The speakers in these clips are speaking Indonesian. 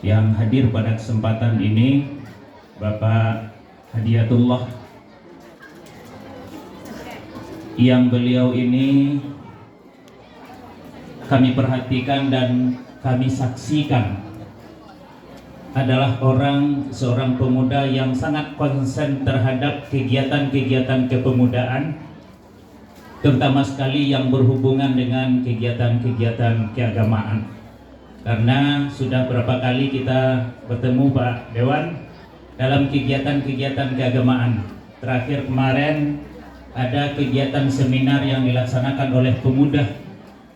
yang hadir pada kesempatan ini, Bapak Hadiatullah, yang beliau ini kami perhatikan dan kami saksikan adalah seorang pemuda yang sangat konsen terhadap kegiatan-kegiatan kepemudaan, terutama sekali yang berhubungan dengan kegiatan-kegiatan keagamaan. Karena sudah berapa kali kita bertemu Pak Dewan dalam kegiatan-kegiatan keagamaan. Terakhir kemarin ada kegiatan seminar yang dilaksanakan oleh pemuda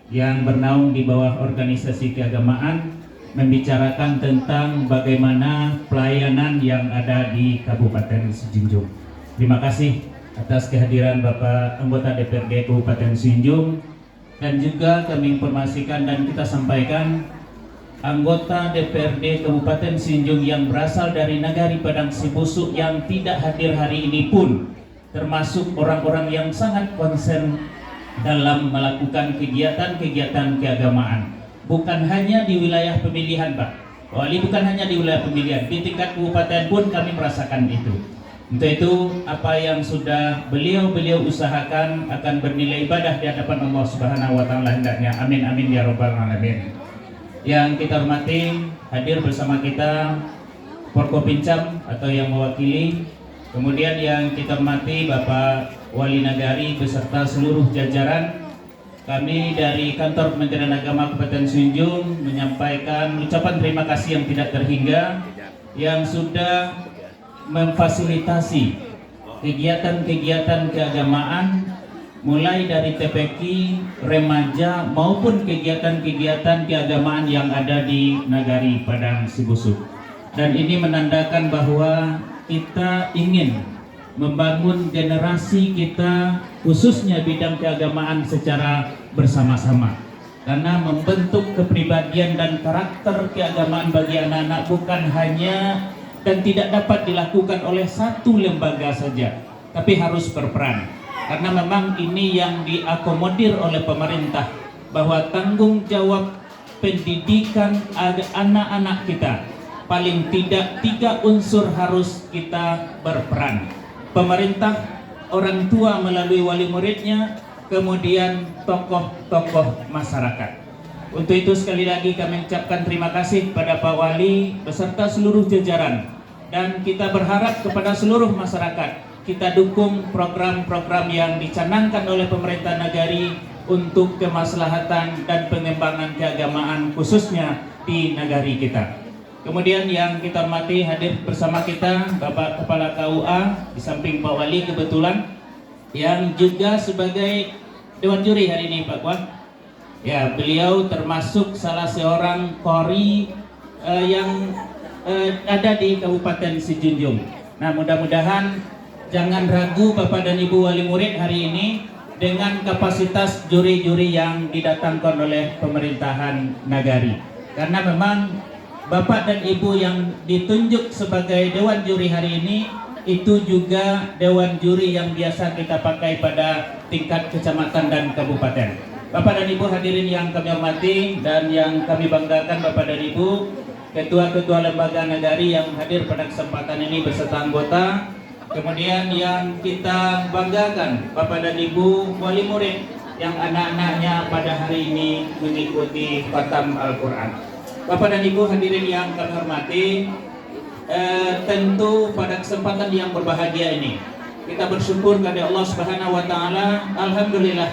yang bernaung di bawah organisasi keagamaan, membicarakan tentang bagaimana pelayanan yang ada di Kabupaten Sijunjung. Terima kasih atas kehadiran Bapak anggota DPRD Kabupaten Sijunjung, dan juga kami informasikan dan kita sampaikan anggota DPRD Kabupaten Sijunjung yang berasal dari Nagari Padang Sibusuk yang tidak hadir hari ini pun termasuk orang-orang yang sangat konsen dalam melakukan kegiatan-kegiatan keagamaan. Bukan hanya di wilayah pemilihan, Pak Wali, bukan hanya di wilayah pemilihan, di tingkat kabupaten pun kami merasakan itu. Untuk itu, apa yang sudah beliau usahakan akan bernilai ibadah di hadapan Allah Subhanahu wa Ta'ala hendaknya. Amin amin ya rabbal alamin. Yang kita hormati, hadir bersama kita Forkopincam atau yang mewakili, kemudian yang kita hormati Bapak Wali Nagari beserta seluruh jajaran. Kami dari Kantor Kementerian Agama Kabupaten Sijunjung menyampaikan ucapan terima kasih yang tidak terhingga yang sudah memfasilitasi kegiatan-kegiatan keagamaan mulai dari TPQ, remaja maupun kegiatan-kegiatan keagamaan yang ada di Nagari Padang Sibusuk. Dan ini menandakan bahwa kita ingin membangun generasi kita khususnya bidang keagamaan secara bersama-sama. Karena membentuk kepribadian dan karakter keagamaan bagi anak-anak bukan hanya dan tidak dapat dilakukan oleh satu lembaga saja, tapi harus berperan. Karena memang ini yang diakomodir oleh pemerintah, bahwa tanggung jawab pendidikan anak-anak kita paling tidak 3 unsur harus kita berperan. Pemerintah, orang tua melalui wali muridnya, kemudian tokoh-tokoh masyarakat. Untuk itu sekali lagi kami ucapkan terima kasih kepada Pak Wali beserta seluruh jajaran, dan kita berharap kepada seluruh masyarakat kita dukung program-program yang dicanangkan oleh pemerintah Nagari untuk kemaslahatan dan pengembangan keagamaan khususnya di Nagari kita. Kemudian yang kita hormati, hadir bersama kita Bapak Kepala KUA di samping Pak Wali kebetulan, yang juga sebagai Dewan Juri hari ini Pak Kuat. Ya, beliau termasuk salah seorang kori yang ada di Kabupaten Sijunjung. Nah, mudah-mudahan jangan ragu Bapak dan Ibu Wali Murid hari ini dengan kapasitas juri-juri yang didatangkan oleh pemerintahan Nagari. Karena memang Bapak dan Ibu yang ditunjuk sebagai Dewan Juri hari ini itu juga Dewan Juri yang biasa kita pakai pada tingkat kecamatan dan kabupaten. Bapak dan Ibu hadirin yang kami hormati dan yang kami banggakan, Bapak dan Ibu, ketua-ketua lembaga Nagari yang hadir pada kesempatan ini beserta anggota. Kemudian yang kita banggakan Bapak dan Ibu Wali Murid yang anak-anaknya pada hari ini mengikuti khatam Al-Quran. Bapak dan Ibu hadirin yang kami hormati, tentu pada kesempatan yang berbahagia ini kita bersyukur kepada Allah Subhanahu wa Ta'ala. Alhamdulillah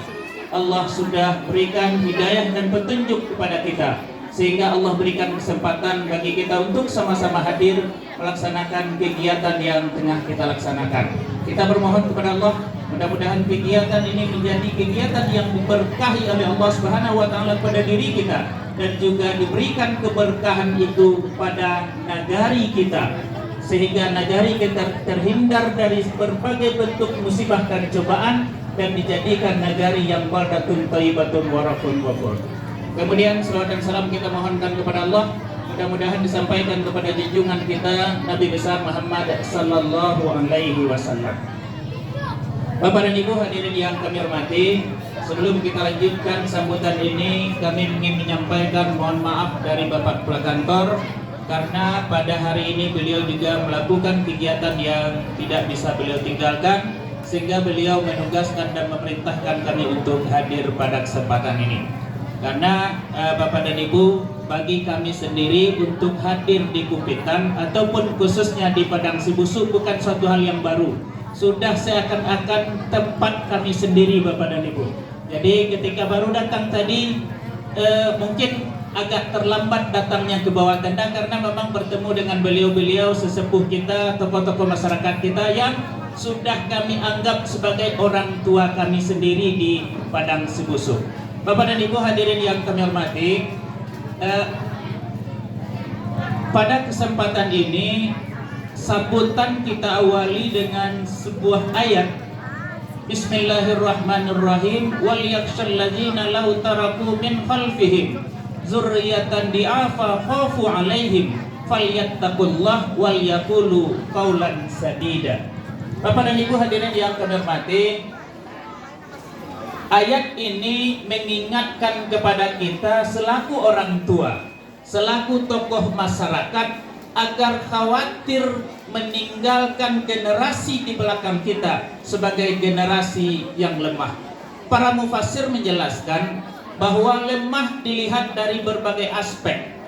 Allah sudah berikan hidayah dan petunjuk kepada kita, sehingga Allah berikan kesempatan bagi kita untuk sama-sama hadir melaksanakan kegiatan yang tengah kita laksanakan. Kita bermohon kepada Allah, mudah-mudahan kegiatan ini menjadi kegiatan yang diberkahi oleh Allah Subhanahu wa Ta'ala pada diri kita, dan juga diberikan keberkahan itu pada nagari kita, sehingga nagari kita terhindar dari berbagai bentuk musibah dan cobaan, dan dijadikan nagari yang baldatun thayyibatun wa rabbun ghafur. Kemudian salawat dan salam kita mohonkan kepada Allah, mudah-mudahan disampaikan kepada junjungan kita Nabi besar Muhammad sallallahu alaihi wasallam. Bapak dan Ibu hadirin yang kami hormati, sebelum kita lanjutkan sambutan ini, kami ingin menyampaikan mohon maaf dari Bapak Kepala Kantor karena pada hari ini beliau juga melakukan kegiatan yang tidak bisa beliau tinggalkan, sehingga beliau menugaskan dan memerintahkan kami untuk hadir pada kesempatan ini. Karena Bapak dan Ibu, bagi kami sendiri untuk hadir di Kupitan ataupun khususnya di Padang Sibusu bukan suatu hal yang baru. Sudah seakan-akan tempat kami sendiri, Bapak dan Ibu. Jadi ketika baru datang tadi mungkin agak terlambat datangnya ke bawah tenda, karena memang bertemu dengan beliau-beliau sesepuh kita, tokoh-tokoh masyarakat kita yang sudah kami anggap sebagai orang tua kami sendiri di Padang Sibusu. Bapak dan Ibu hadirin yang kami hormati, pada kesempatan ini sambutan kita awali dengan sebuah ayat. Bismillahirrahmanirrahim. Wal yakhshal ladzina law taraku min khalfihim dzurriyyatan di'afa khafu 'alaihim falyattaqullah wal yaqulu qaulan sadida. Bapak dan Ibu hadirin yang kami hormati, ayat ini mengingatkan kepada kita selaku orang tua, selaku tokoh masyarakat, agar khawatir meninggalkan generasi di belakang kita sebagai generasi yang lemah. Para mufassir menjelaskan bahwa lemah dilihat dari berbagai aspek,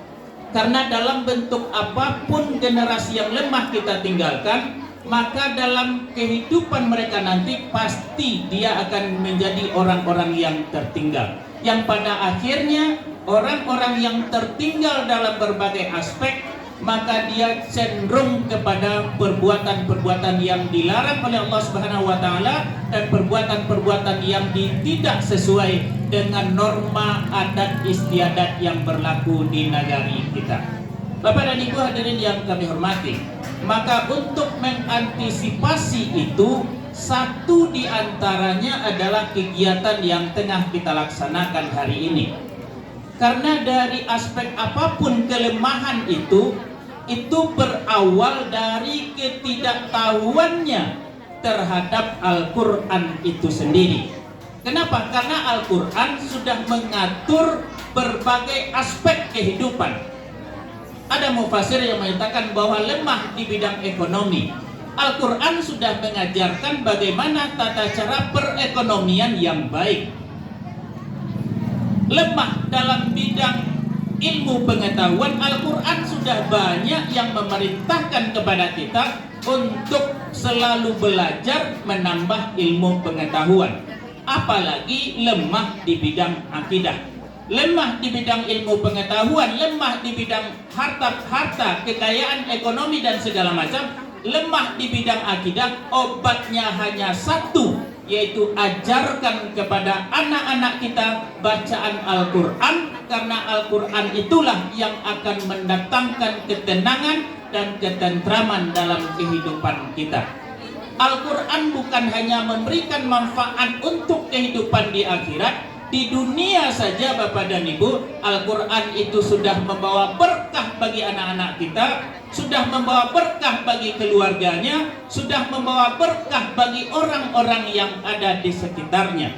karena dalam bentuk apapun generasi yang lemah kita tinggalkan, maka dalam kehidupan mereka nanti pasti dia akan menjadi orang-orang yang tertinggal, yang pada akhirnya orang-orang yang tertinggal dalam berbagai aspek, maka dia cenderung kepada perbuatan-perbuatan yang dilarang oleh Allah Subhanahu wa taala dan perbuatan-perbuatan yang tidak sesuai dengan norma adat istiadat yang berlaku di negari kita. Bapak dan Ibu hadirin yang kami hormati, maka untuk mengantisipasi itu, satu di antaranya adalah kegiatan yang tengah kita laksanakan hari ini. Karena dari aspek apapun kelemahan itu berawal dari ketidaktahuannya terhadap Al-Quran itu sendiri. Kenapa? Karena Al-Quran sudah mengatur berbagai aspek kehidupan. Ada mufassir yang menyatakan bahwa lemah di bidang ekonomi. Al-Quran sudah mengajarkan bagaimana tata cara perekonomian yang baik. Lemah dalam bidang ilmu pengetahuan, Al-Quran sudah banyak yang memerintahkan kepada kita untuk selalu belajar menambah ilmu pengetahuan. Apalagi lemah di bidang akidah, lemah di bidang ilmu pengetahuan, lemah di bidang harta, kekayaan ekonomi dan segala macam, lemah di bidang akidah. Obatnya hanya satu, yaitu ajarkan kepada anak-anak kita bacaan Al-Quran, karena Al-Quran itulah yang akan mendatangkan ketenangan dan ketentraman dalam kehidupan kita. Al-Quran bukan hanya memberikan manfaat untuk kehidupan di akhirat, di dunia saja Bapak dan Ibu, Al-Quran itu sudah membawa berkah bagi anak-anak kita, sudah membawa berkah bagi keluarganya, sudah membawa berkah bagi orang-orang yang ada di sekitarnya.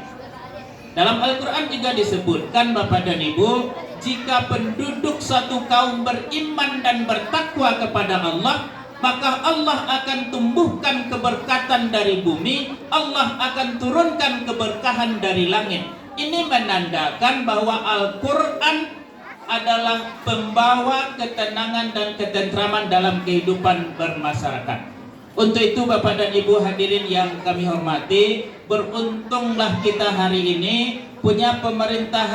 Dalam Al-Quran juga disebutkan Bapak dan Ibu, jika penduduk satu kaum beriman dan bertakwa kepada Allah, maka Allah akan tumbuhkan keberkatan dari bumi, Allah akan turunkan keberkahan dari langit. Ini menandakan bahwa Al-Quran adalah pembawa ketenangan dan ketentraman dalam kehidupan bermasyarakat. Untuk itu Bapak dan Ibu hadirin yang kami hormati, beruntunglah kita hari ini punya pemerintah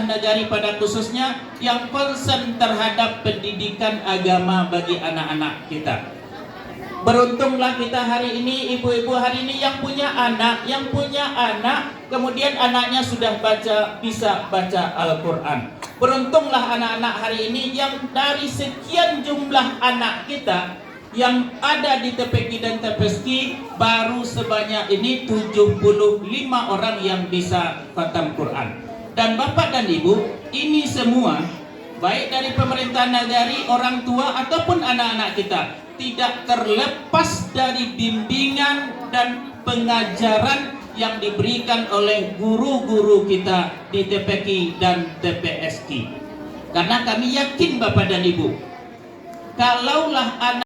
negari pada khususnya yang concern terhadap pendidikan agama bagi anak-anak kita. Beruntunglah kita hari ini, ibu-ibu hari ini yang punya anak, kemudian anaknya sudah bisa baca Al-Quran. Beruntunglah anak-anak hari ini yang dari sekian jumlah anak kita yang ada di TPQ dan TPSK, baru sebanyak ini 75 orang yang bisa khatam Quran. Dan Bapak dan Ibu, ini semua baik dari pemerintah negari, orang tua ataupun anak-anak kita, tidak terlepas dari bimbingan dan pengajaran yang diberikan oleh guru-guru kita di TPQ dan TPSK. Karena kami yakin Bapak dan Ibu, kalaulah anak